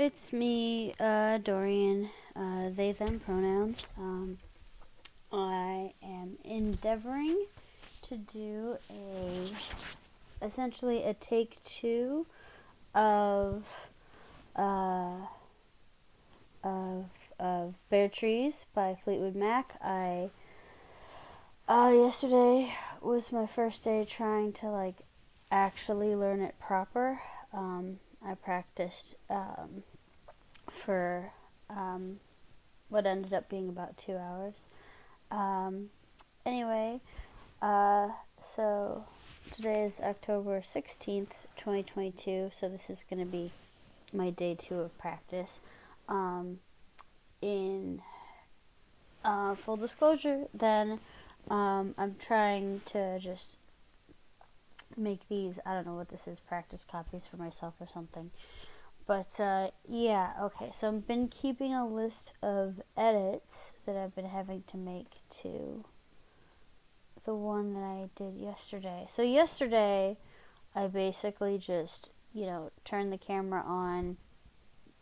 it's me, Dorian, they, them pronouns. I am endeavoring to do essentially a take two of Bare Trees by Fleetwood Mac. Yesterday was my first day trying to, actually learn it proper. I practiced, for, what ended up being about 2 hours. Anyway, so today is October 16th, 2022, so this is going to be my day 2 of practice. In full disclosure, then, I'm trying to just make these, I don't know what this is, practice copies for myself or something. But, yeah, okay, so I've been keeping a list of edits that I've been having to make to the one that I did yesterday. So yesterday, I basically just, turned the camera on,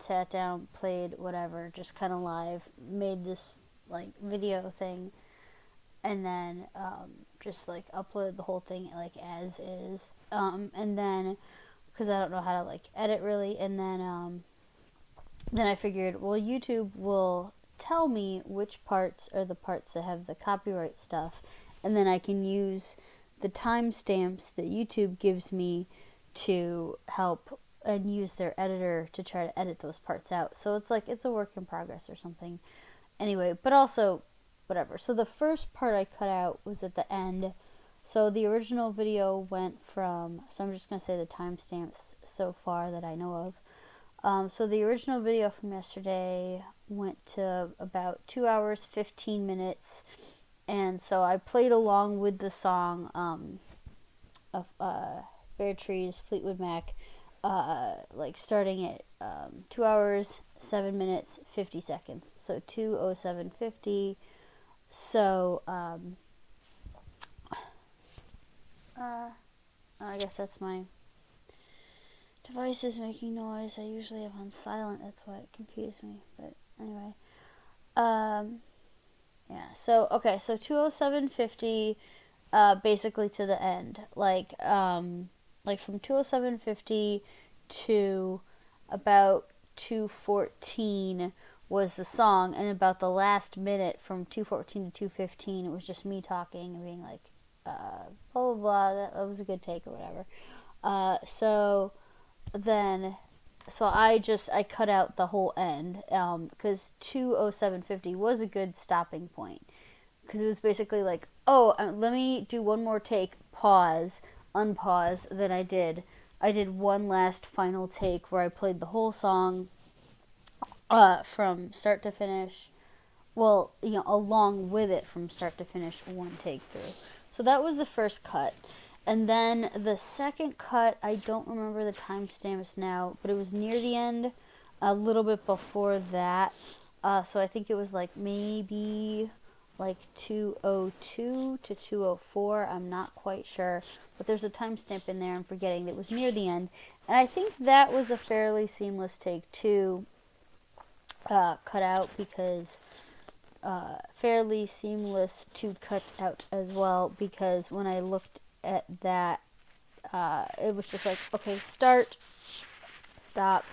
sat down, played whatever, just kind of live, made this, video thing, and then, just, uploaded the whole thing, as is, and then, because I don't know how to, edit really, and then I figured, well, YouTube will tell me which parts are the parts that have the copyright stuff, and then I can use the timestamps that YouTube gives me to help and use their editor to try to edit those parts out. So it's a work in progress or something. Anyway, but also, whatever. So the first part I cut out was at the end. So the original video went from, so I'm just going to say the timestamps so far that I know of. So the original video from yesterday went to about 2 hours, 15 minutes. And so I played along with the song of Bare Trees, Fleetwood Mac, starting at 2 hours, 7 minutes, 50 seconds. So 2:07:50. So, I guess that's my device is making noise. I usually have on silent, that's why it confused me, but anyway. Yeah, so, okay, so 2:07:50, basically to the end. From 2:07:50 to about 2:14 was the song, and about the last minute from 2:14 to 2:15 it was just me talking and being blah blah blah, that was a good take or whatever. So I cut out the whole end, because 2:07:50 was a good stopping point, because it was basically let me do one more take, pause, unpause. Then I did one last final take where I played the whole song from start to finish, along with it from start to finish, one take through. So that was the first cut. And then the second cut, I don't remember the timestamps now, but it was near the end, a little bit before that. So I think it was maybe 2:02 to 2:04. I'm not quite sure, but there's a timestamp in there I'm forgetting that was near the end. And I think that was a fairly seamless take too, cut out, because fairly seamless to cut out as well, because when I looked at that, it was just okay, start, stop.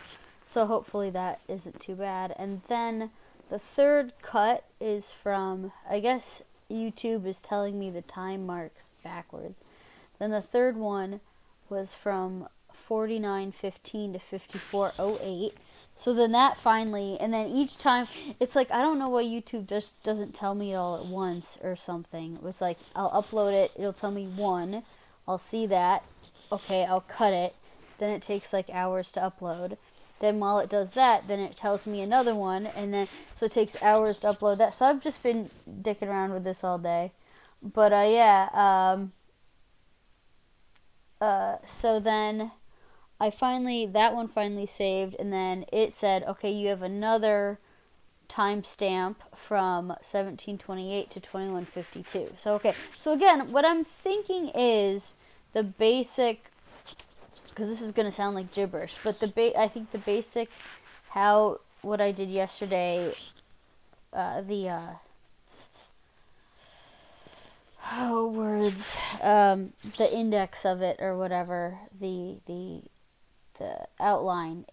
So hopefully that isn't too bad. And then the third cut is from, I guess YouTube is telling me the time marks backwards. Then the third one was from 49:15 to 54:08. So then that finally, and then each time, it's I don't know why YouTube just doesn't tell me it all at once or something. It was I'll upload it, it'll tell me 1, I'll see that, okay, I'll cut it, then it takes hours to upload. Then while it does that, then it tells me another one, and then, so it takes hours to upload that. So I've just been dicking around with this all day. But, yeah, so then that one finally saved, and then it said, okay, you have another timestamp from 17:28 to 21:52. So, okay, so again, what I'm thinking is the basic, because this is going to sound like gibberish, but I think the basic how what I did yesterday, words, the index of it or whatever, the outline,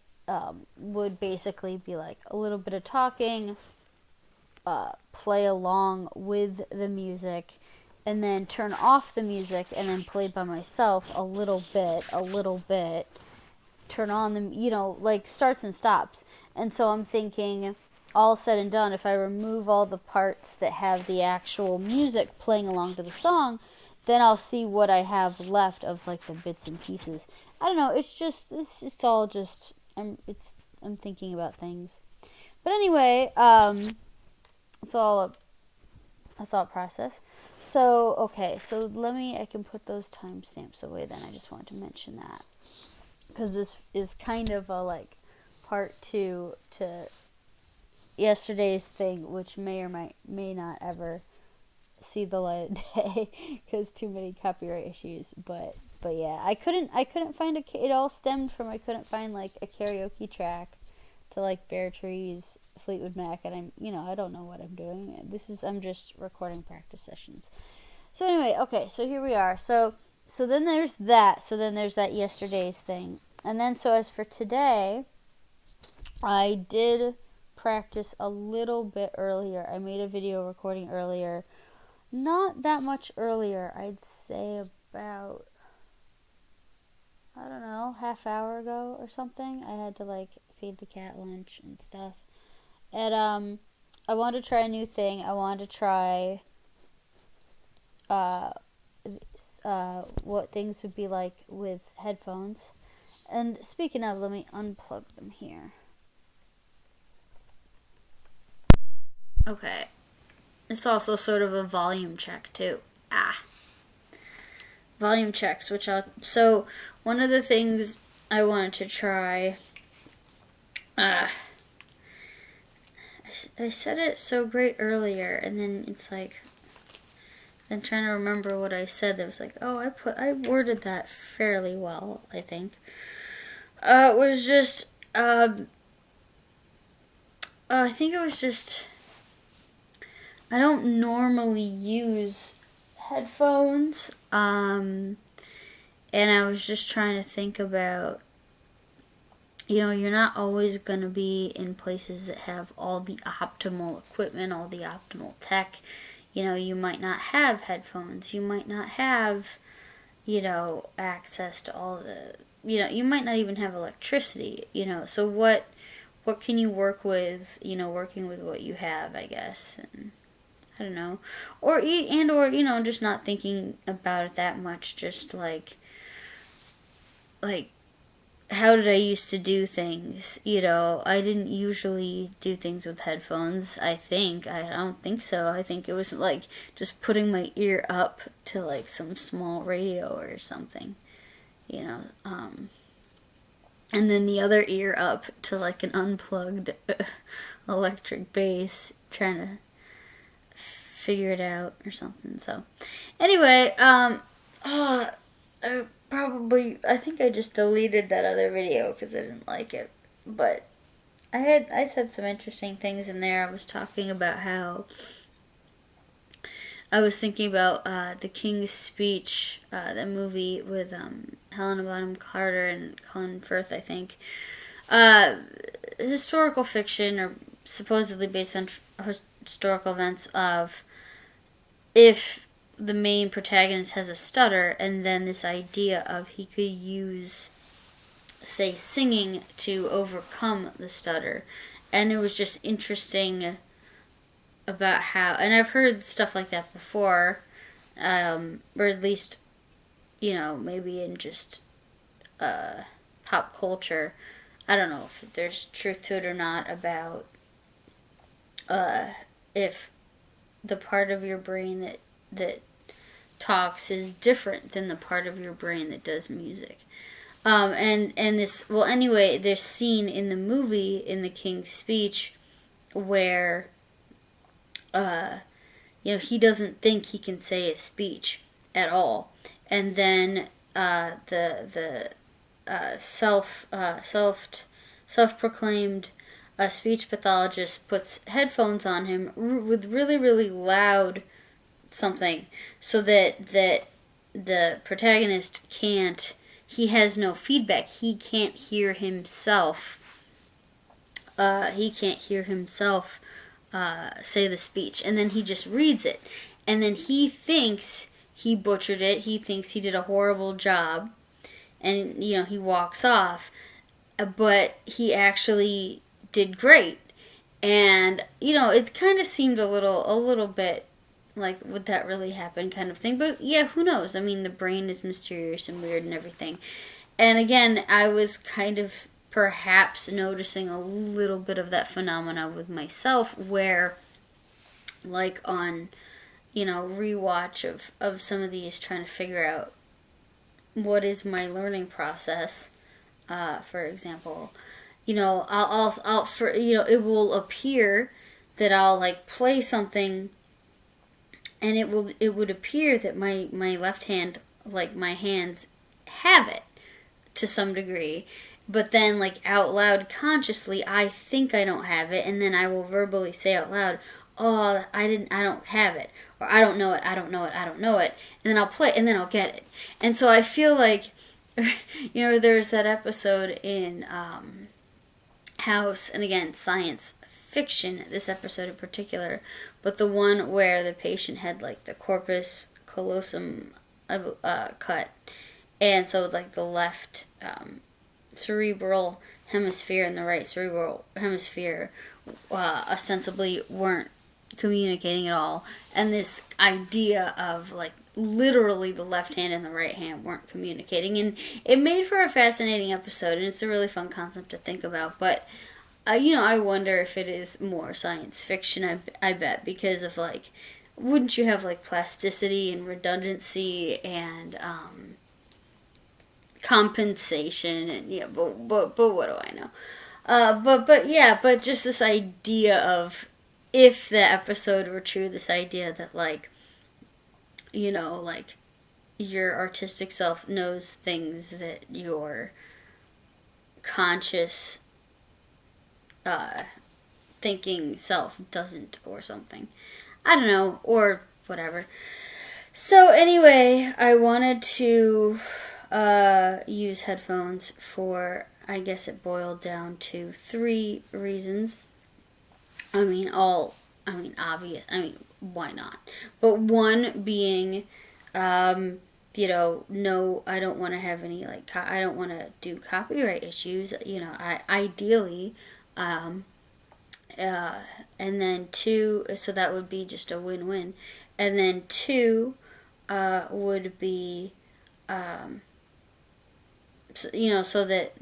would basically be like a little bit of talking, play along with the music, and then turn off the music and then play by myself a little bit, turn on the, like starts and stops. And so I'm thinking, all said and done, if I remove all the parts that have the actual music playing along to the song, then I'll see what I have left of like the bits and pieces. I don't know. It's just all just I'm thinking about things. But anyway, it's all a thought process. So okay, so I can put those timestamps away. Then I just wanted to mention that because this is kind of a like part 2 to yesterday's thing, which may or may not ever see the light of day because too many copyright issues. But yeah, I couldn't find it all stemmed from I couldn't find like a karaoke track to like Bear Trees, Fleetwood Mac, and I don't know what I'm doing. I'm just recording practice sessions. So anyway, okay, so here we are. So then there's that. So then there's that yesterday's thing. And then so as for today, I did practice a little bit earlier. I made a video recording earlier. Not that much earlier. I'd say about, I don't know, half hour ago or something. I had to like feed the cat lunch and stuff. And I wanted to try a new thing. I wanted to try what things would be like with headphones. And speaking of, let me unplug them here. Okay. It's also sort of a volume check too. Volume checks, so one of the things I wanted to try, I said it so great earlier, and then it's like, then trying to remember what I said, that was like, oh, I worded that fairly well, I think. It was just, I think it was just, I don't normally use headphones, and I was just trying to think about, you're not always going to be in places that have all the optimal equipment, all the optimal tech. You might not have headphones, you might not have, access to all the, you might not even have electricity, so what can you work with, working with what you have, I guess, and I don't know, or just not thinking about it that much, just like how did I used to do things, I didn't usually do things with headphones, I don't think so, I think it was like just putting my ear up to like some small radio or something, and then the other ear up to like an unplugged electric bass, trying to figure it out or something. So anyway, I think I just deleted that other video because I didn't like it, but I said some interesting things in there. I was talking about how I was thinking about The King's Speech, the movie with Helena Bonham Carter and Colin Firth, I think. Historical fiction, or supposedly based on historical events, of if the main protagonist has a stutter, and then this idea of he could use, say, singing to overcome the stutter. And it was just interesting about how, and I've heard stuff like that before, or at least, maybe in just pop culture. I don't know if there's truth to it or not, about if the part of your brain that talks is different than the part of your brain that does music. And this, well, anyway, there's scene in the movie, in The King's Speech, where he doesn't think he can say a speech at all, and then the self-proclaimed a speech pathologist puts headphones on him with really, really loud something, so that the protagonist can't. He has no feedback. He can't hear himself. He can't hear himself say the speech, and then he just reads it, and then he thinks he butchered it. He thinks he did a horrible job, and he walks off, but he actually did great. And it kind of seemed a little bit like, would that really happen, kind of thing. But yeah, who knows? I mean, the brain is mysterious and weird and everything. And again, I was kind of perhaps noticing a little bit of that phenomena with myself, where like on rewatch of some of these, trying to figure out what is my learning process. For example, I'll for it will appear that I'll like play something, and it would appear that my left hand, like my hands, have it to some degree, but then like out loud consciously I think I don't have it, and then I will verbally say out loud, oh, I don't have it, or I don't know it, and then I'll play, and then I'll get it. And so I feel like there's that episode in House, and again, science fiction, this episode in particular, but the one where the patient had like the corpus callosum cut, and so like the left cerebral hemisphere and the right cerebral hemisphere ostensibly weren't communicating at all, and this idea of like literally the left hand and the right hand weren't communicating, and it made for a fascinating episode, and it's a really fun concept to think about. But I wonder if it is more science fiction. I bet, because of like, wouldn't you have like plasticity and redundancy and compensation, and but what do I know? But just this idea of, if the episode were true, this idea that like, like your artistic self knows things that your conscious thinking self doesn't, or something. I don't know, or whatever. So anyway, I wanted to use headphones for, I guess it boiled down to 3 reasons. Obvious. Why not? But one being, no, I don't want to have any, like, I don't want to do copyright issues. Ideally, and then 2, so that would be just a win-win. And then 2 would be, so that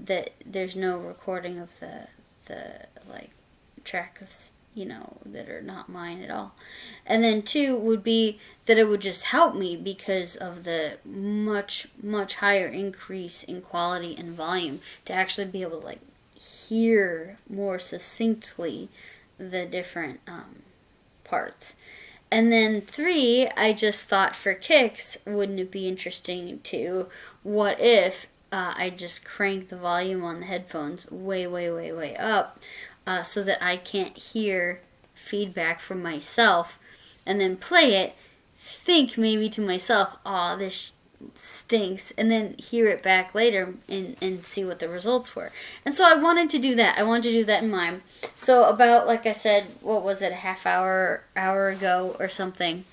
there's no recording of the like tracks, that are not mine at all. And then 2 would be that it would just help me because of the much, much higher increase in quality and volume, to actually be able to like hear more succinctly the different parts. And then 3, I just thought, for kicks, wouldn't it be interesting to, what if I just crank the volume on the headphones way, way, way, way up, so that I can't hear feedback from myself, and then play it, think maybe to myself, oh, this stinks, and then hear it back later and see what the results were. And so I wanted to do that. I wanted to do that in mime. So about, like I said, what was it, a half hour ago or something,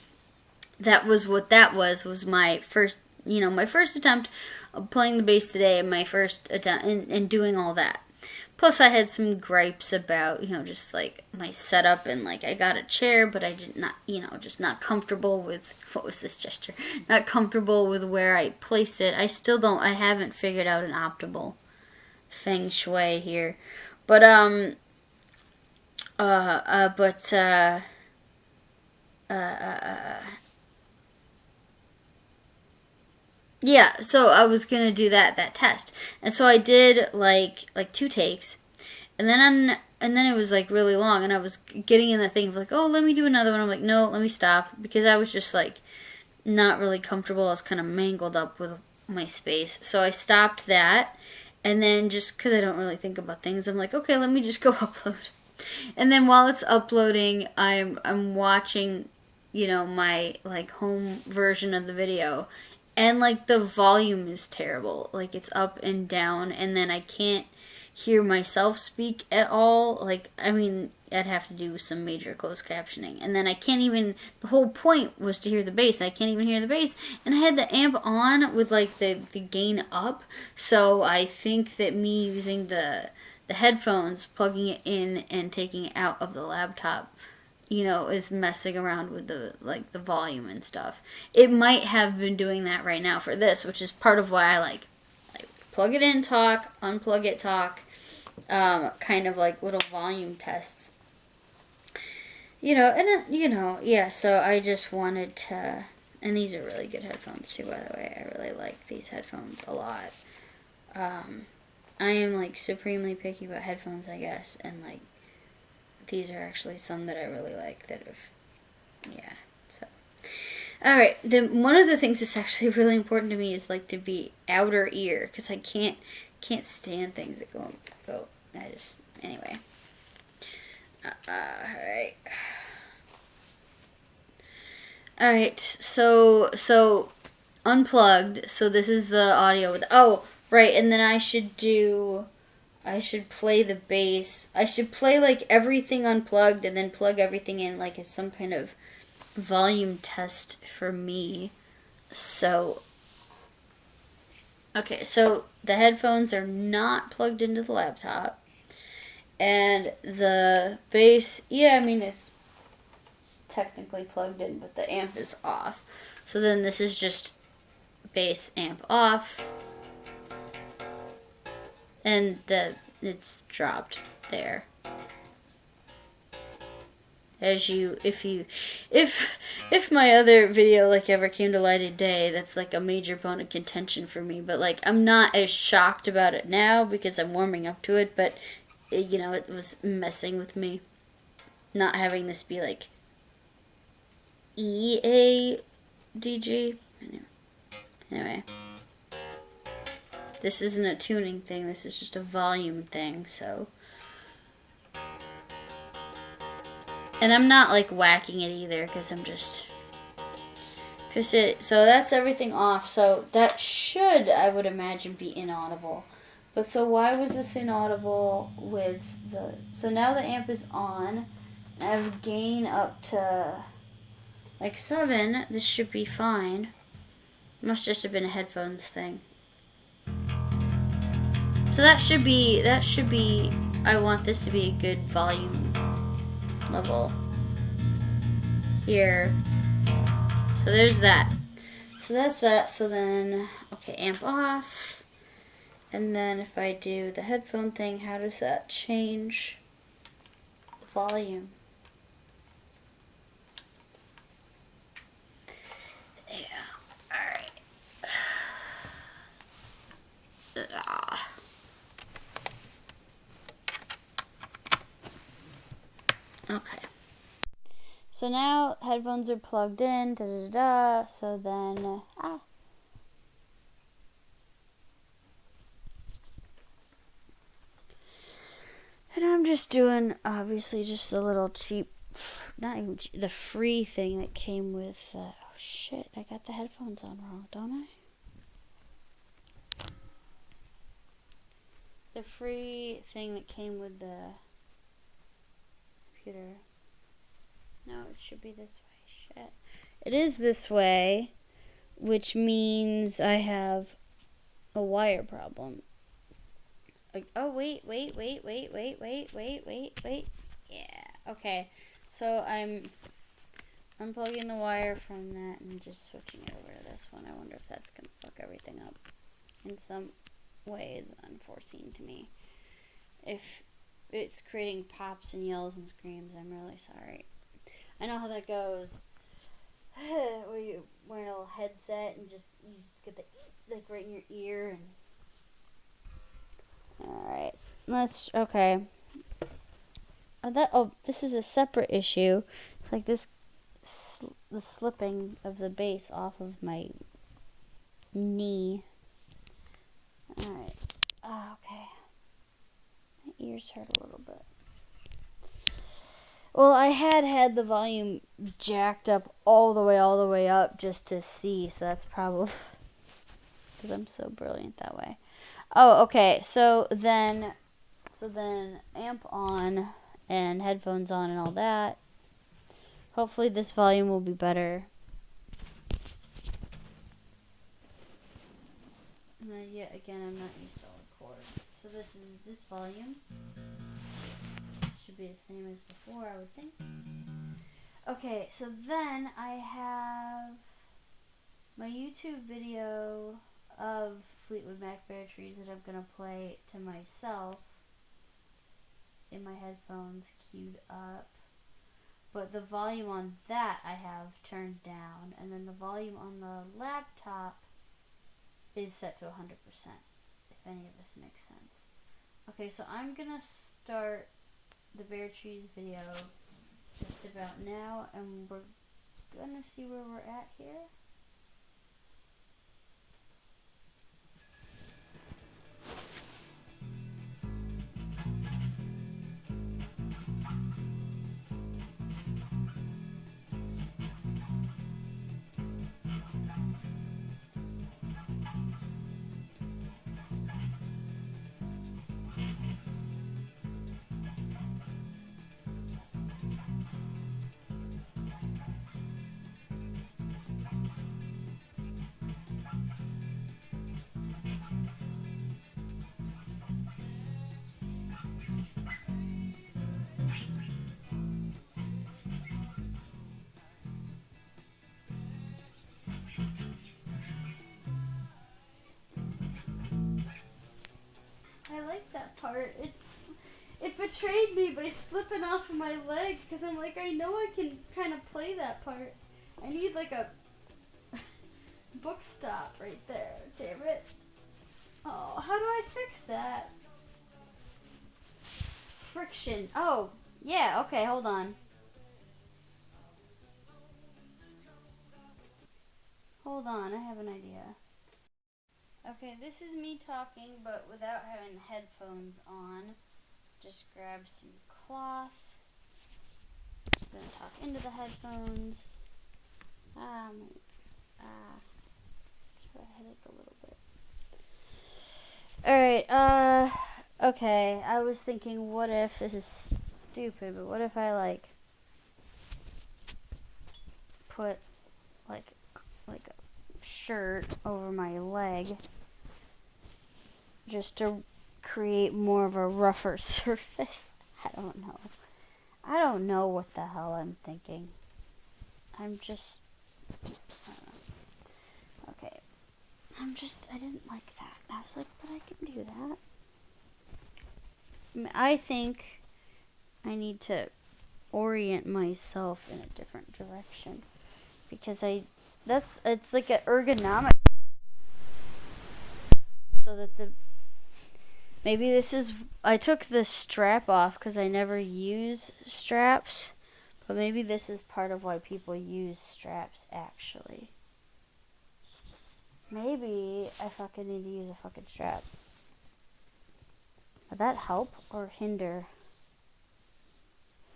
that was what that was my first, my first attempt of playing the bass today, and my first attempt in doing all that. Plus, I had some gripes about, just like my setup, and like I got a chair, but I did not, just not comfortable with, what was this gesture? Not comfortable with where I placed it. I haven't figured out an optimal feng shui here. But, yeah, so I was gonna do that test, and so I did like 2 takes, and then it was like really long, and I was getting in the thing of like, oh, let me do another one. I'm like, no, let me stop, because I was just like not really comfortable. I was kind of mangled up with my space, so I stopped that, and then just because I don't really think about things, I'm like, okay, let me just go upload. And then while it's uploading, I'm watching, my like home version of the video, and like the volume is terrible. Like it's up and down, and then I can't hear myself speak at all. Like, I mean, I'd have to do some major closed captioning, and then I can't even. The whole point was to hear the bass. I can't even hear the bass, and I had the amp on with like the gain up. So I think that me using the headphones, plugging it in and taking it out of the laptop, is messing around with the volume and stuff. It might have been doing that right now for this, which is part of why I like plug it in, talk, unplug it, talk, kind of like little volume tests. Yeah, so I just wanted to, and these are really good headphones too, by the way. I really like these headphones a lot. I am like supremely picky about headphones, I guess, and like these are actually some that I really like that have, yeah. So, all right. Then one of the things that's actually really important to me is like to be outer ear, because I can't stand things that go. I just anyway. All right. So unplugged. So this is the audio with. Oh, right. And then I should play the bass. I should play like everything unplugged and then plug everything in like as some kind of volume test for me. So, okay, so the headphones are not plugged into the laptop. And the bass, yeah, I mean, it's technically plugged in, but the amp is off. So then this is just bass amp off. And it's dropped there. If my other video like ever came to light of day, that's like a major bone of contention for me. But like I'm not as shocked about it now because I'm warming up to it. But it was messing with me, not having this be like EADG. Anyway. This isn't a tuning thing, this is just a volume thing, so. And I'm not like whacking it either, because I'm just. So that's everything off, so that should, I would imagine, be inaudible. But so why was this inaudible with the. So now the amp is on, and I have gain up to like 7, this should be fine. Must just have been a headphones thing. So that should be, I want this to be a good volume level here. So there's that. So that's that. So then, okay, amp off. And then if I do the headphone thing, how does that change the volume? Yeah, alright. Okay. So now headphones are plugged in, so then, And I'm just doing, obviously, just a little cheap, not even cheap, the free thing that came with, oh shit, I got the headphones on wrong, don't I? The free thing that came with the computer. No, it should be this way. Shit. It is this way, which means I have a wire problem. Like, oh, wait. Yeah, okay. So I'm unplugging the wire from that and just switching it over to this one. I wonder if that's going to fuck everything up in some ways unforeseen to me. If it's creating pops and yells and screams, I'm really sorry. I know how that goes. Where you wear a little headset and you just get the like right in your ear and. All right, okay. This is a separate issue. It's like this, the slipping of the bass off of my knee. All right. Okay. My ears hurt a little bit. Well, I had the volume jacked up all the way up just to see, so that's probably because I'm so brilliant that way. Oh, okay. So then amp on and headphones on and all that. Hopefully this volume will be better. And then yet again, I'm not used to all the chords. So this volume should be the same as before, I would think. Okay, so then I have my YouTube video of Fleetwood Mac Bare Trees that I'm gonna play to myself in my headphones queued up. But the volume on that I have turned down, and then the volume on the laptop is set to 100%, if any of this makes sense. Okay, so I'm gonna start the Bare Trees video just about now, and we're gonna see where we're at here. I like that part. It betrayed me by slipping off of my leg because I'm like, I know I can kind of play that part. I need like a book stop right there. Damn it. Oh, how do I fix that? Friction. Oh, yeah, okay, hold on. Hold on, I have an idea. Okay, this is me talking, but without having headphones on. Just grab some cloth. I'm gonna talk into the headphones. Try to headache a little bit. Alright, okay, I was thinking, what if, this is stupid, but what if I, like, put, like a shirt over my leg, just to create more of a rougher surface? I don't know. I don't know what the hell I'm thinking. I'm just, I don't know. Okay. I didn't like that. I was like, but I can do that. I think I need to orient myself in a different direction. Because it's like an ergonomic. So that maybe this is, I took the strap off because I never use straps. But maybe this is part of why people use straps, actually. Maybe I fucking need to use a fucking strap. Would that help or hinder?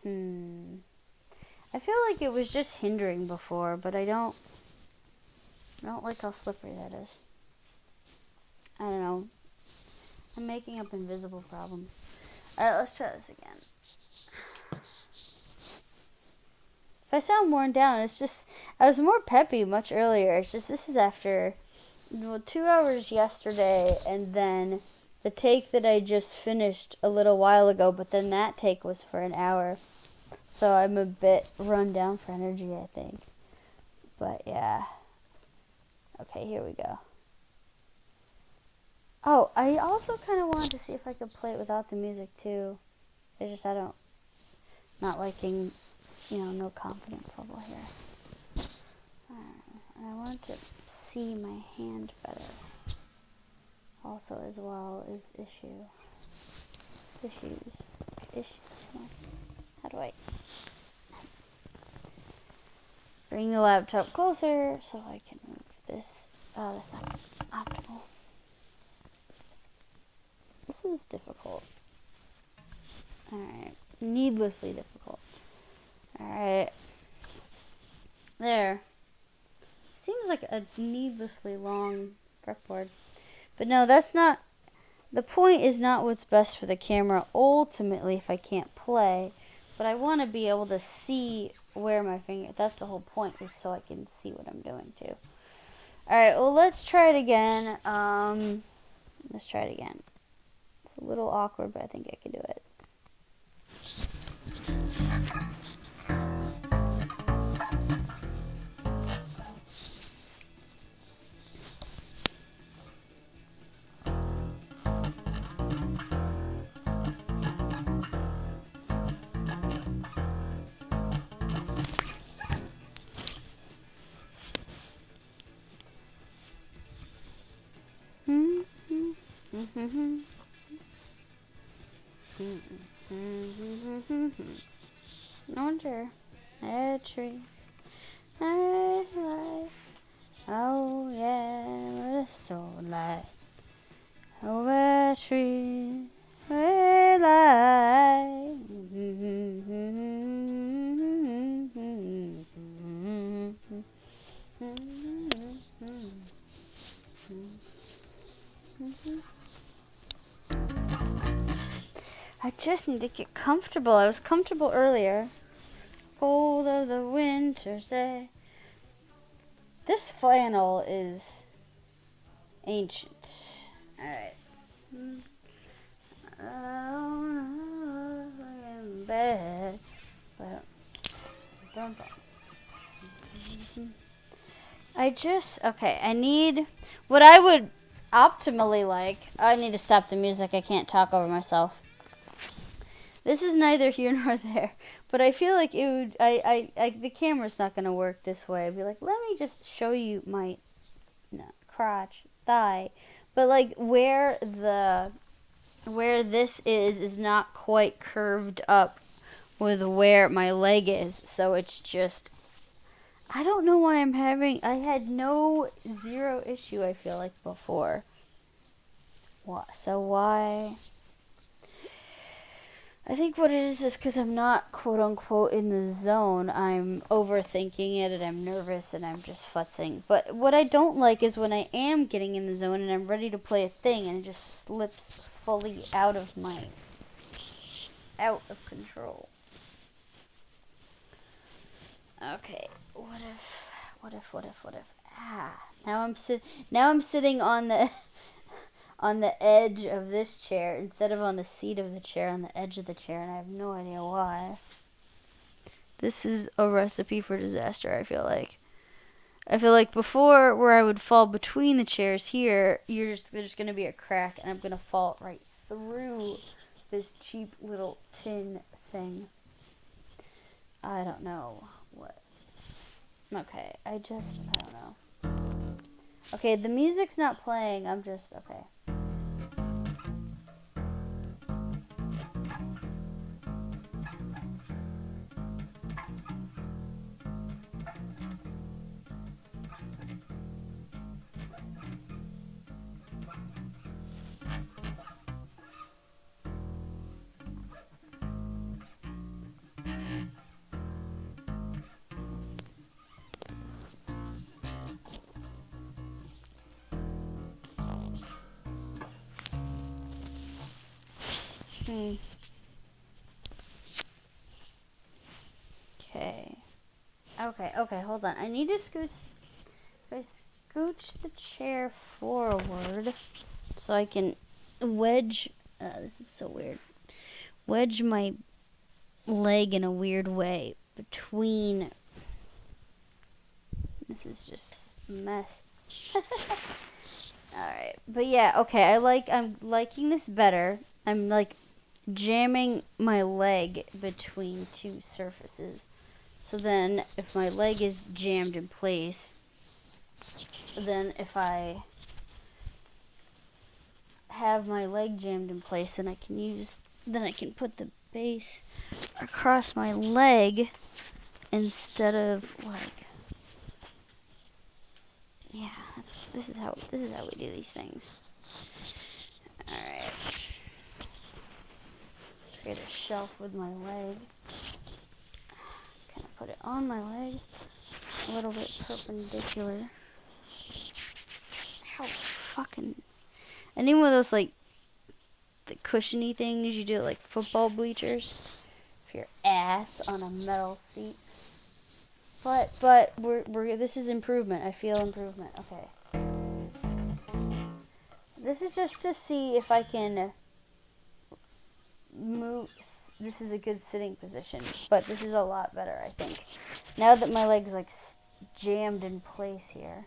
I feel like it was just hindering before, but I don't like how slippery that is. I don't know. I'm making up invisible problems. Alright, let's try this again. If I sound worn down, it's just, I was more peppy much earlier. It's just, this is after 2 hours yesterday, and then the take that I just finished a little while ago, but then that take was for an hour. So I'm a bit run down for energy, I think. But yeah. Okay, here we go. Oh, I also kind of wanted to see if I could play it without the music too. It's just not liking, no confidence level here. And I wanted to see my hand better. Also, as well as issues. How do I bring the laptop closer so I can move this? Oh, that's not optimal. This is difficult. Alright, needlessly difficult. There. Seems like a needlessly long fretboard. But no, that's not, the point is not what's best for the camera ultimately if I can't play. But I want to be able to see where my finger, that's the whole point, is so I can see what I'm doing too. Alright, well let's try it again. Let's try it again. It's a little awkward, but I think I can do it. No wonder. A tree. Light. Oh yeah, what a soul light. Oh, a tree. Light. I just need to get comfortable. I was comfortable earlier. Cold of the winter's day. This flannel is ancient. Alright. Oh, I'm bad. But okay, I need, what I would optimally like, I need to stop the music, I can't talk over myself. This is neither here nor there, but I feel like it would, the camera's not going to work this way. I'd be like, let me just show you my, crotch, thigh, but like where this is not quite curved up with where my leg is, so it's just, I don't know why I had zero issue, I feel like, before. So why? I think what it is because I'm not, quote unquote, in the zone. I'm overthinking it and I'm nervous and I'm just futzing. But what I don't like is when I am getting in the zone and I'm ready to play a thing and it just slips fully out of control. Okay, what if? Now I'm sitting on the on the edge of this chair instead of on the seat of the chair, on the edge of the chair, and I have no idea why. This is a recipe for disaster, I feel like. Before, where I would fall between the chairs here, there's going to be a crack, and I'm going to fall right through this cheap little tin thing. I don't know what. Okay, I don't know. Okay, the music's not playing, okay. Okay, hold on. I need to scooch. If I scooch the chair forward so I can wedge, this is so weird. Wedge my leg in a weird way between. This is just a mess. Alright, but yeah, okay, I'm liking this better. I'm like jamming my leg between two surfaces. So then if my leg is jammed in place, then if I have my leg jammed in place, then I can put the base across my leg instead of like, yeah, this is how we do these things. Alright. Create a shelf with my leg. Kind of put it on my leg. a little bit perpendicular. How fucking... I need one of those, like, the cushiony things you do at, like, football bleachers. For your ass on a metal seat. But this is improvement. I feel improvement. Okay. This is just to see if I can move. This is a good sitting position, but this is a lot better, I think. Now that my leg's like jammed in place here.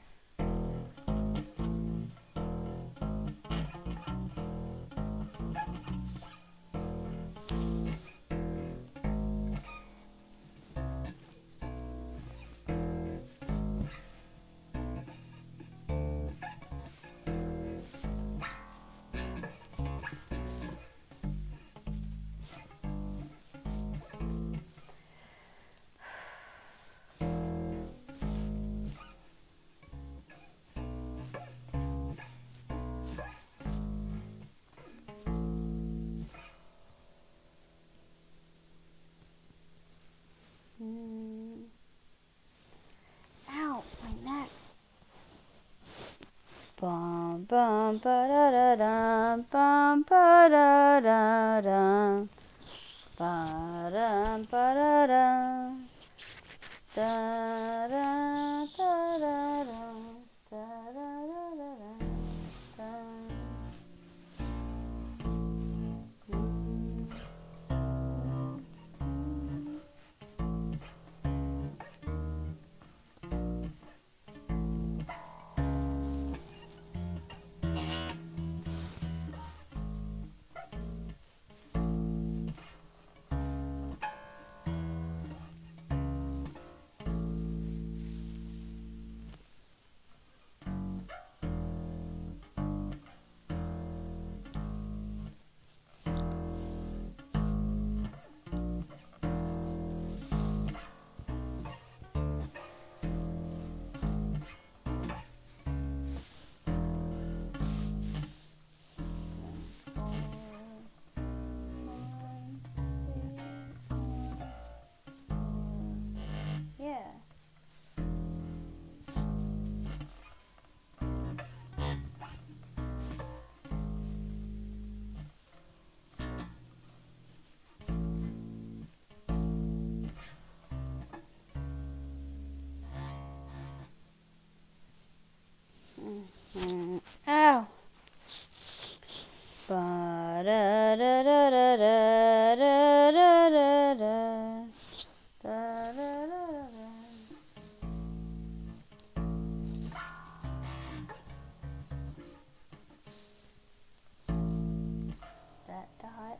Ow, my neck. Bum bum ba da da dum bum ba da da dum ba dum ba da da da da da da da da da da da. Yeah. Ow. Ba da da da da da da da da da da da da. That dot.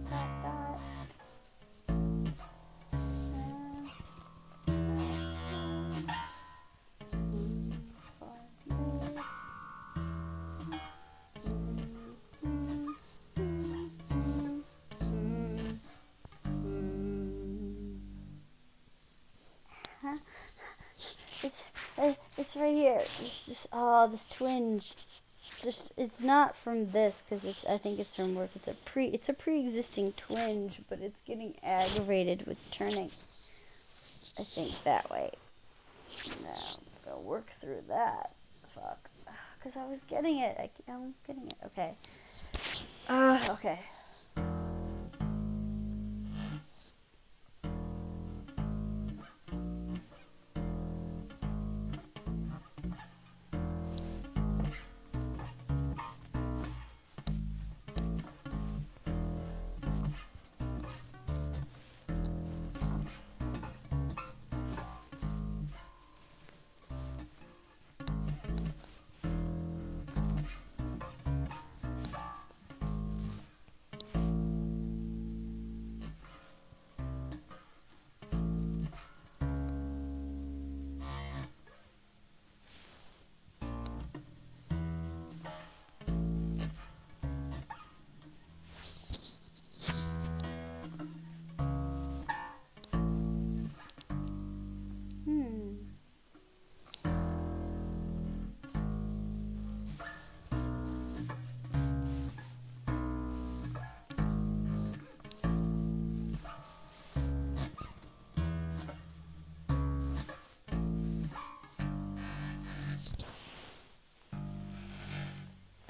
That dot. It's right here. It's just this twinge. It's not from this because I think it's from work. It's a pre-existing twinge, but it's getting aggravated with turning. I think that way. Now I'm gonna work through that. Fuck. Because I was getting it. I was getting it. Okay. Okay.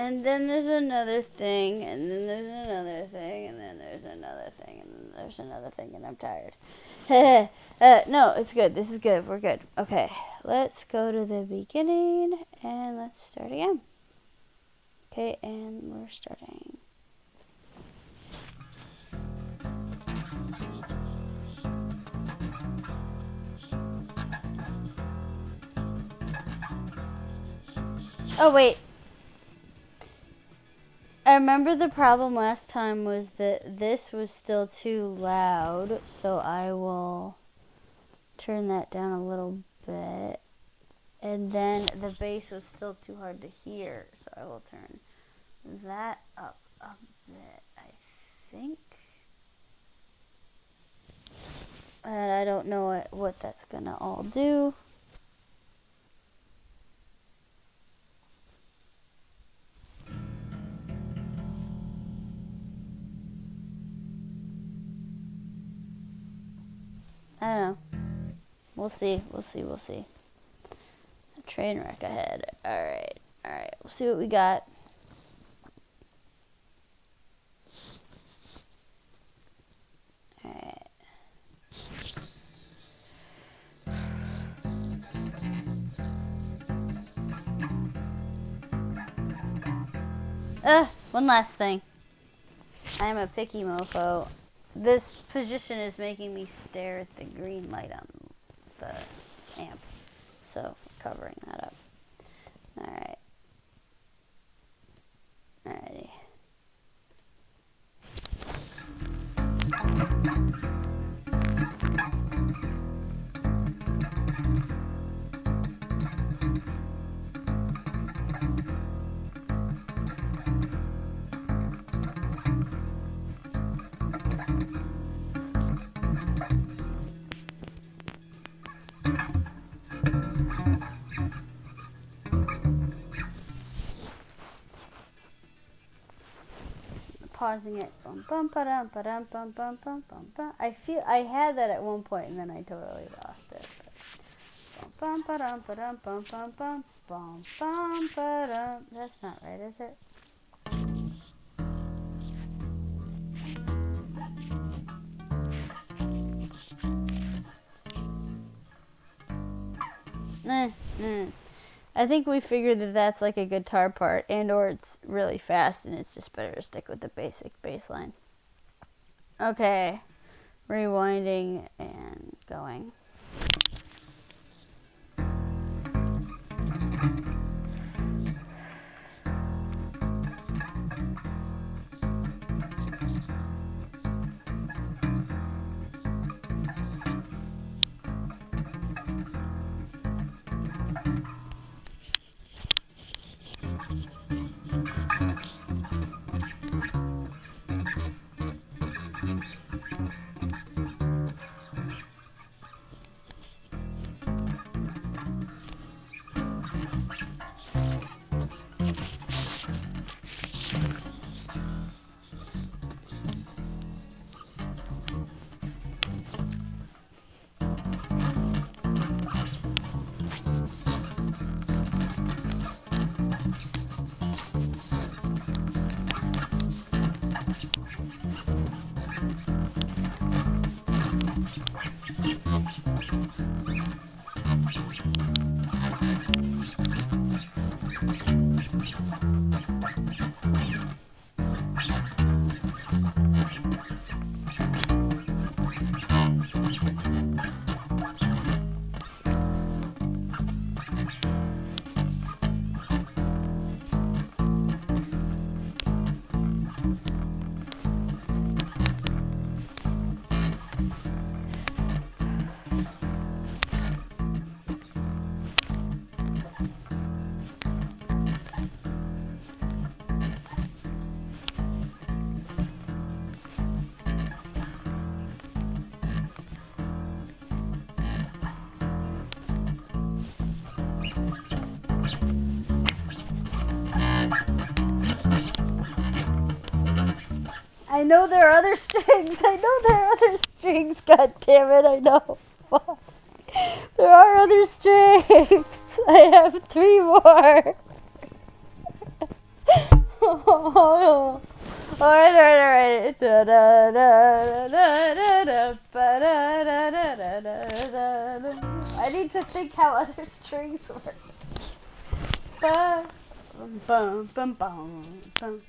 And then there's another thing, and then there's another thing, and then there's another thing, and then there's another thing, and I'm tired. No, it's good. This is good. We're good. Okay, let's go to the beginning, and let's start again. Okay, and we're starting. Oh, wait. I remember the problem last time was that this was still too loud, so I will turn that down a little bit. And then the bass was still too hard to hear, so I will turn that up a bit, I think. And I don't know what that's gonna all do. I don't know. We'll see. A train wreck ahead. Alright. We'll see what we got. Alright. One last thing. I'm a picky mofo. This position is making me stare at the green light on the amp. So, covering that up. Alright. Alrighty. Pausing it. I had that at one point and then I totally lost it. That's not right, is it? I think we figured that that's like a guitar part, and or it's really fast and it's just better to stick with the basic bass line. Okay, rewinding and going. I know there are other strings. God damn it, I know. Fuck. There are other strings. I have 3 more. Alright. I need to think how other strings work. Bum, bum, bum, bum, bum.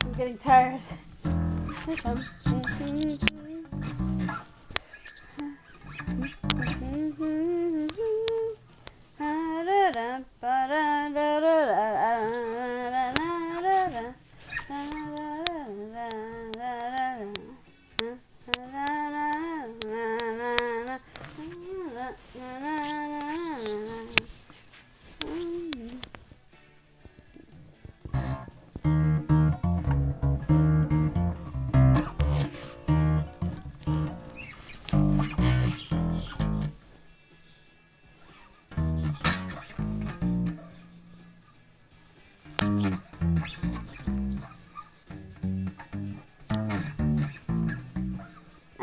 I'm getting tired.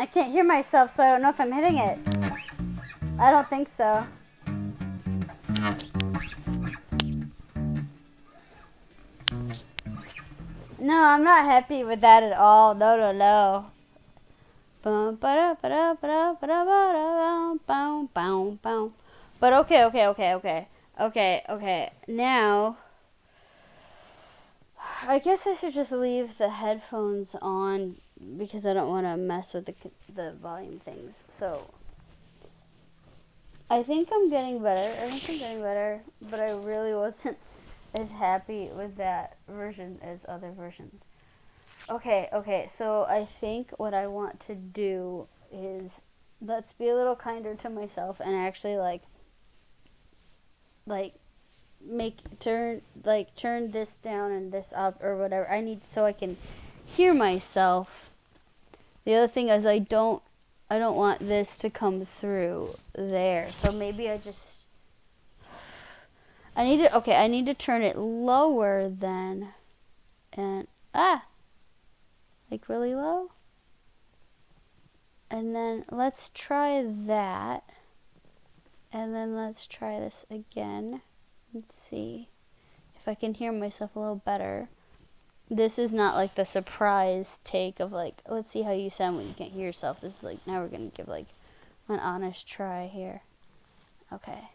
I can't hear myself, so I don't know if I'm hitting it. I don't think so. No, I'm not happy with that at all. No. But okay. Now, I guess I should just leave the headphones on because I don't want to mess with the volume things. So, I think I'm getting better. But I really wasn't as happy with that version as other versions. Okay, so I think what I want to do is let's be a little kinder to myself and actually turn this down and this up or whatever I need so I can hear myself. The other thing is I don't want this to come through there. So maybe I need to turn it lower then and like really low. And then let's try that. And then let's try this again. Let's see if I can hear myself a little better. This is not like the surprise take of like, let's see how you sound when you can't hear yourself. This is like, now we're going to give like an honest try here. Okay,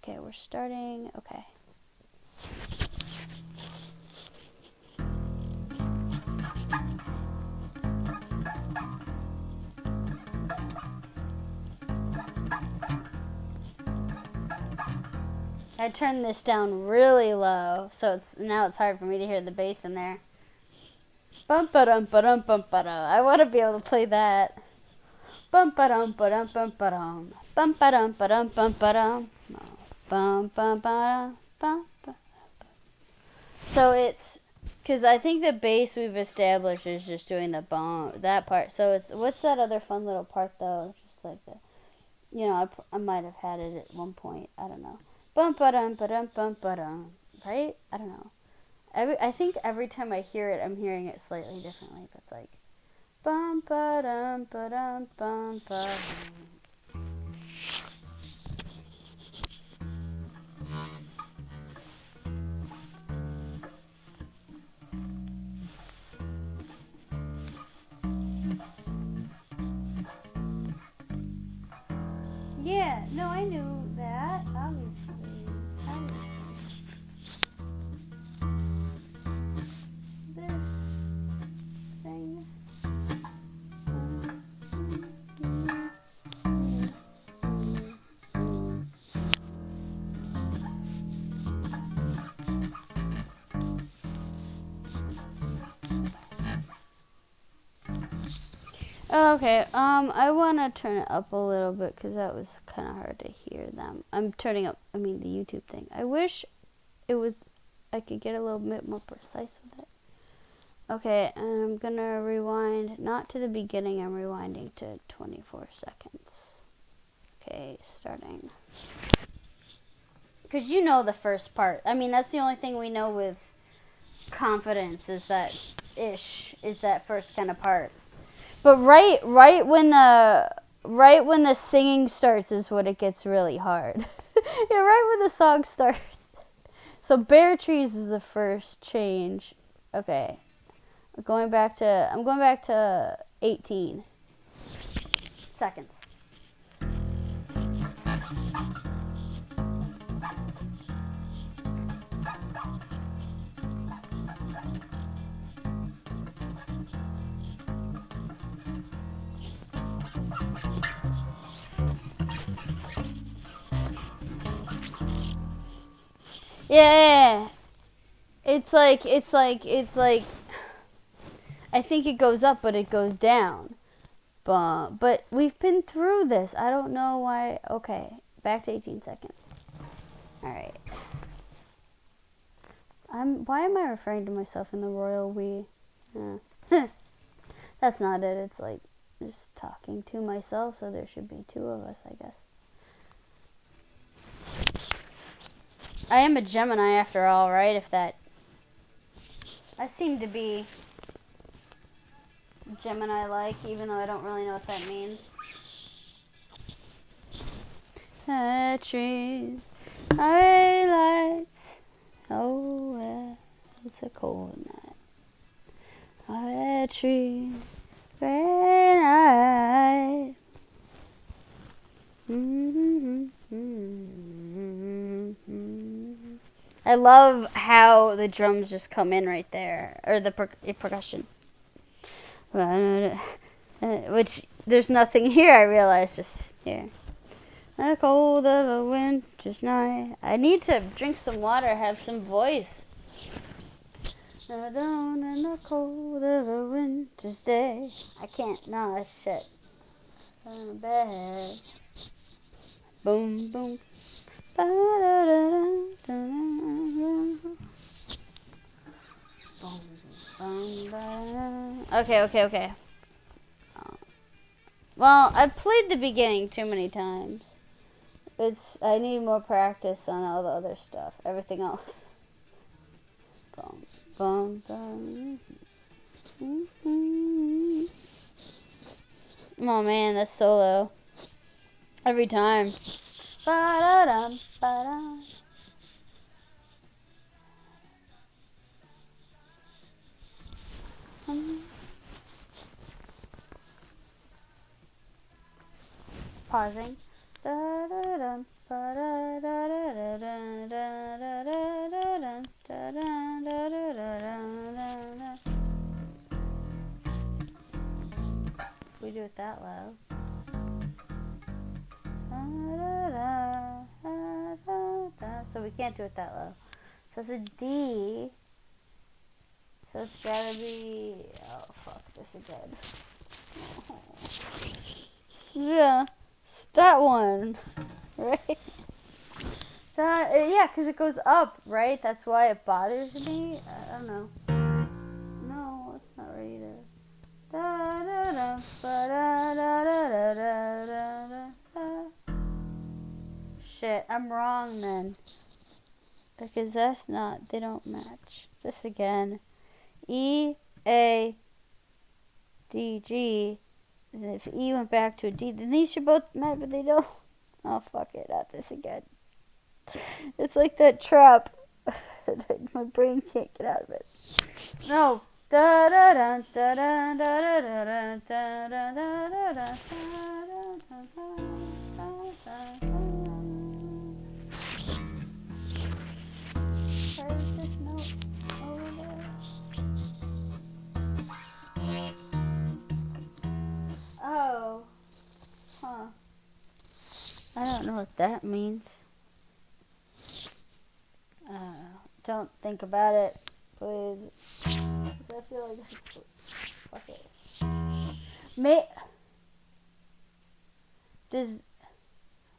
we're starting. Okay. I turned this down really low, so now it's hard for me to hear the bass in there. Bum ba dum ba dum bum ba dum. I want to be able to play that. Bum ba dum ba dum bum ba dum. Bum ba dum ba dum bum ba dum. Bum bum ba dum bum. So it's because I think the bass we've established is just doing the bum that part. So it's what's that other fun little part though? Just like I might have had it at one point. I don't know. Bum ba dum ba dum bum ba dum. Right? I don't know. I think every time I hear it, I'm hearing it slightly differently. But it's like Bum ba dum ba dum bum ba. Yeah, no, I knew that, obviously. This thing. Okay, I want to turn it up a little bit because that was kind of hard to hear them. I'm turning up, the YouTube thing. I wish it was, I could get a little bit more precise with it. Okay, and I'm going to rewind, not to the beginning, I'm rewinding to 24 seconds. Okay, starting. Because you know the first part. That's the only thing we know with confidence is that first kind of part. But right when the singing starts is when it gets really hard. Yeah, right when the song starts. So Bare Trees is the first change. Okay. I'm going back to 18 seconds. Yeah. It's like I think it goes up but it goes down. But we've been through this. I don't know why. Okay, back to 18 seconds. All right. Why am I referring to myself in the royal we? That's not it. It's like just talking to myself, so there should be two of us, I guess. I am a Gemini after all, right? I seem to be Gemini-like, even though I don't really know what that means. Trees, lights. Oh, well, it's a cold night. Trees, gray night. I love how the drums just come in right there, or the percussion. Which there's nothing here. I realize just here. The cold of a winter's night. I need to drink some water, have some voice. Down in the cold of a winter's day. I can't. No, that's shit. On the bed. Boom, boom. Okay. Well, I've played the beginning too many times. I need more practice on all the other stuff. Everything else. Boom, boom, boom. Oh man, that's solo. Every time. Ba-da-dum, ba-da. Pausing. Da-da-dum, ba-da-da-da-da-da-da-da-da-da-da-da. We do it that low. So we can't do it that low. So it's a D. So it's gotta be. Oh fuck this again. Oh. Yeah, that one, right? Yeah, because it goes up, right? That's why it bothers me. I don't know. No, it's not right either. Shit, I'm wrong then. Because that's not, they don't match. This again. E, A, D, G. And if E went back to a D, then these should both match, but they don't. Oh, fuck it. Not this again. It's like that trap. My brain can't get out of it. No. Da da da da da da da da da da da da. Where's this note over there? Oh. Huh. I don't know what that means. Don't think about it, please. I feel like this is... Fuck it.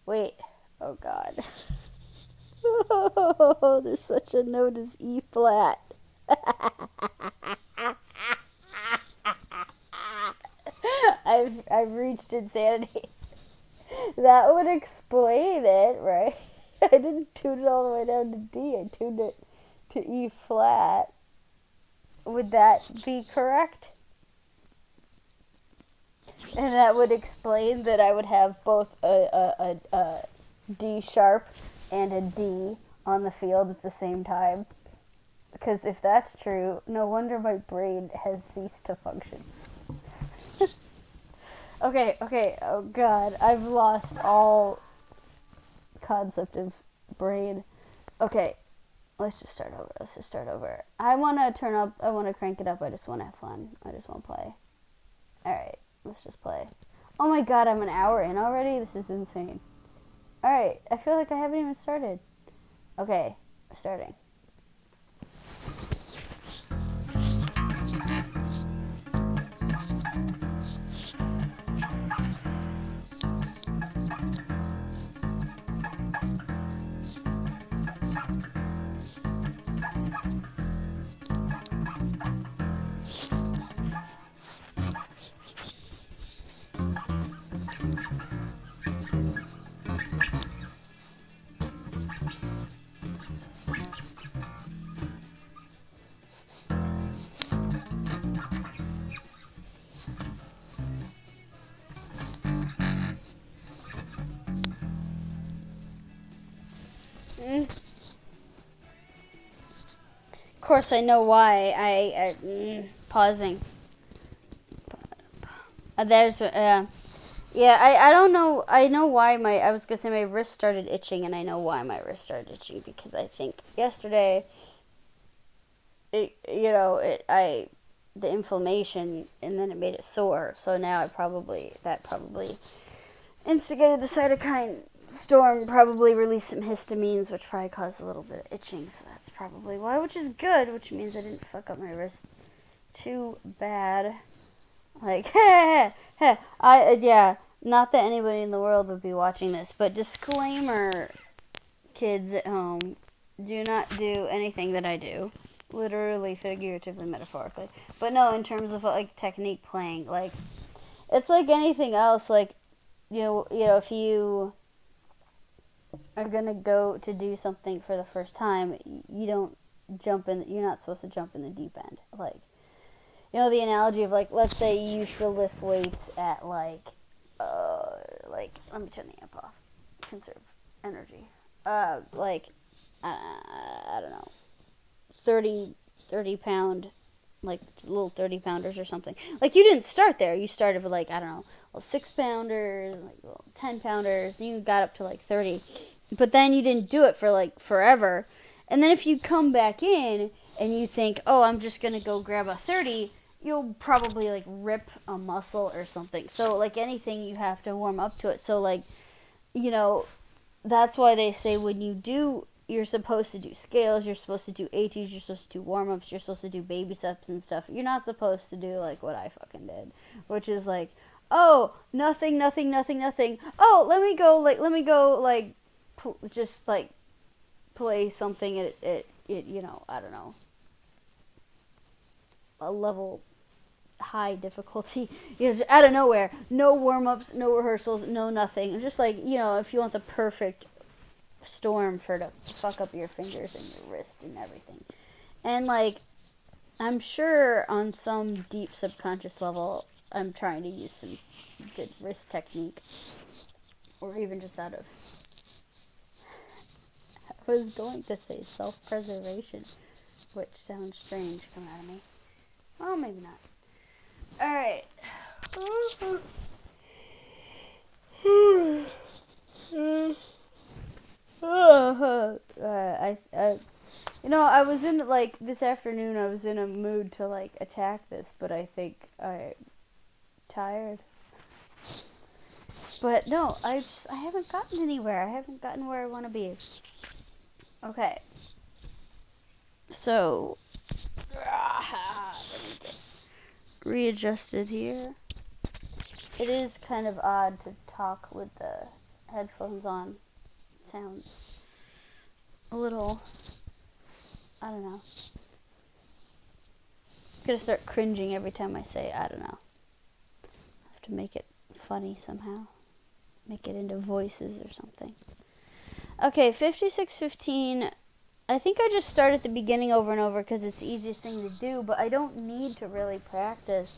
Wait. Oh, God. Oh, there's such a note as E flat. I've reached insanity. That would explain it, right? I didn't tune it all the way down to D. I tuned it to E flat. Would that be correct? And that would explain that I would have both a D sharp and a D on the field at the same time. Because if that's true, no wonder my brain has ceased to function. Okay, oh God, I've lost all concept of brain. Okay, let's just start over. I want to crank it up, I just want to have fun. I just want to play. Alright, let's just play. Oh my God, I'm an hour in already? This is insane. Alright, I feel like I haven't even started. Okay, starting. Of course, I know why. Pausing. There's yeah. I don't know. I know why I was gonna say my wrist started itching, and I know why my wrist started itching because I think yesterday, the inflammation, and then it made it sore. So now that probably instigated the cytokine storm, probably released some histamines, which probably caused a little bit of itching, so that's probably why, which is good, which means I didn't fuck up my wrist too bad. Like, not that anybody in the world would be watching this, but disclaimer, kids at home, do not do anything that I do, literally, figuratively, metaphorically, but no, in terms of, like, technique playing, like, it's like anything else, like, you know, if you are gonna go to do something for the first time, you're not supposed to jump in the deep end. Like, you know, the analogy of, like, let's say you used to lift weights at, like, let me turn the amp off, conserve energy, I don't know, 30 pound, like, little 30 pounders or something. Like, you didn't start there, you started with, like, I don't know, 6 pounders, like 10 pounders, and you got up to like 30. But then you didn't do it for like forever. And then if you come back in and you think, oh, I'm just going to go grab a 30, you'll probably like rip a muscle or something. So like anything, you have to warm up to it. So like, you know, that's why they say when you're supposed to do scales, you're supposed to do ATs, you're supposed to do warm-ups, you're supposed to do baby steps and stuff. You're not supposed to do like what I fucking did, which is like, oh, nothing. Oh, let me go, just, like, play something at, you know, I don't know, a level high difficulty, you know, just out of nowhere. No warm-ups, no rehearsals, no nothing. Just, like, you know, if you want the perfect storm to fuck up your fingers and your wrist and everything. And, like, I'm sure on some deep subconscious level, I'm trying to use some good wrist technique, or even just out of, I was going to say self-preservation, which sounds strange coming out of me. Well, maybe not. Alright. I was in, like, this afternoon, I was in a mood to, like, attack this, but I think I'm tired. But no, I haven't gotten anywhere. I haven't gotten where I want to be. Okay. So, let me get readjusted here. It is kind of odd to talk with the headphones on. It sounds a little, I don't know. I'm gonna start cringing every time I say I don't know. I have to make it funny somehow. Make it into voices or something. Okay, 56:15. I think I just start at the beginning over and over because it's the easiest thing to do, but I don't need to really practice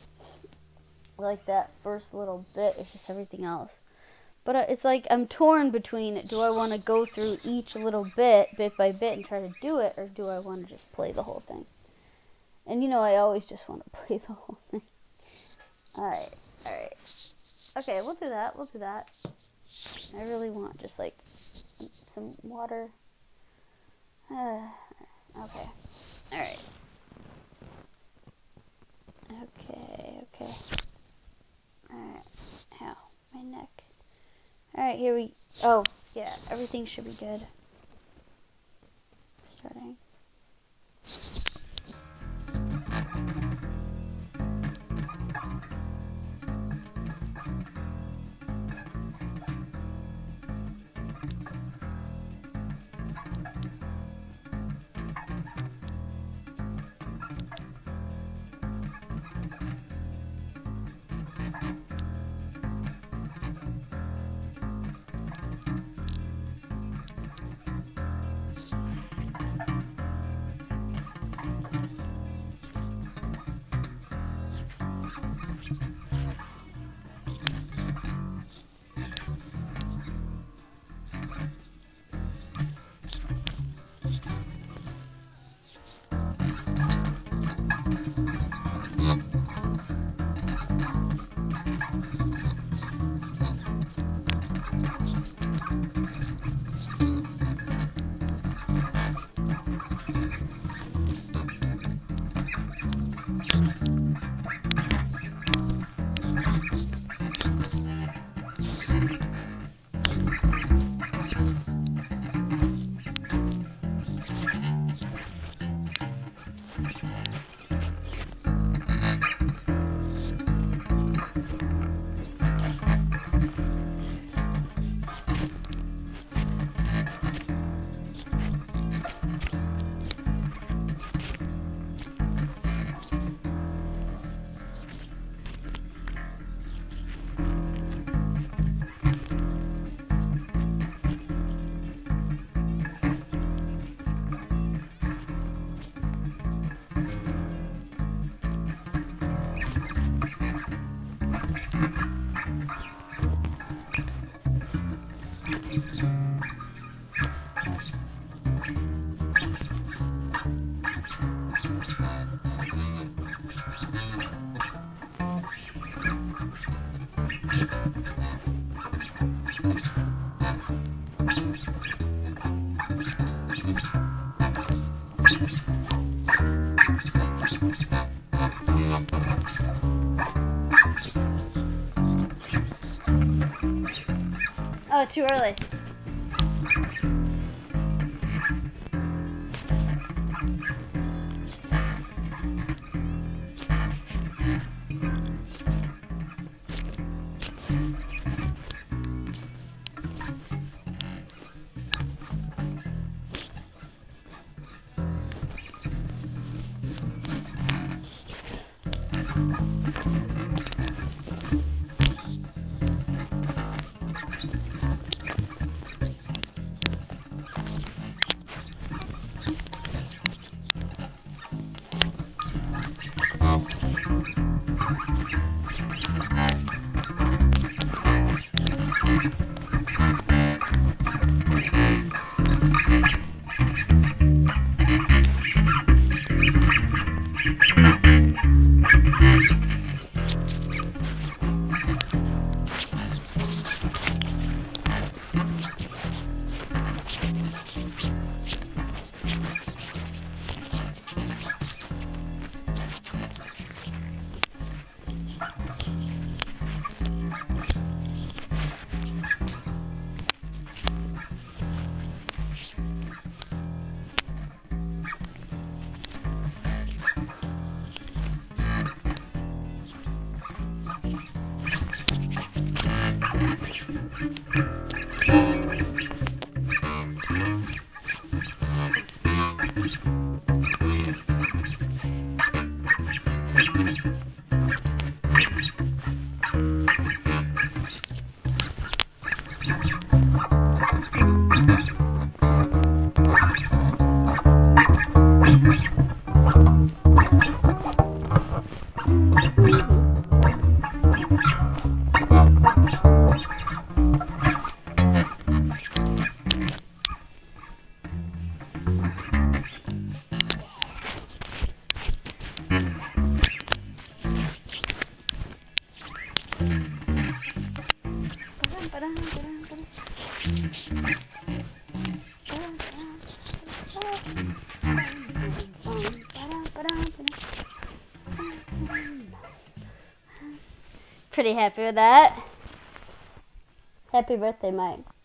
like that first little bit. It's just everything else. But it's like I'm torn between, do I want to go through each little bit by bit, and try to do it, or do I want to just play the whole thing? And I always just want to play the whole thing. Alright. Okay, we'll do that. I really want just like some water. Okay. Alright. Okay. Alright. Ow, my neck. Alright, here we... Oh, yeah, everything should be good. Starting. Oh, too early. Pretty happy with that. Happy birthday, Mike.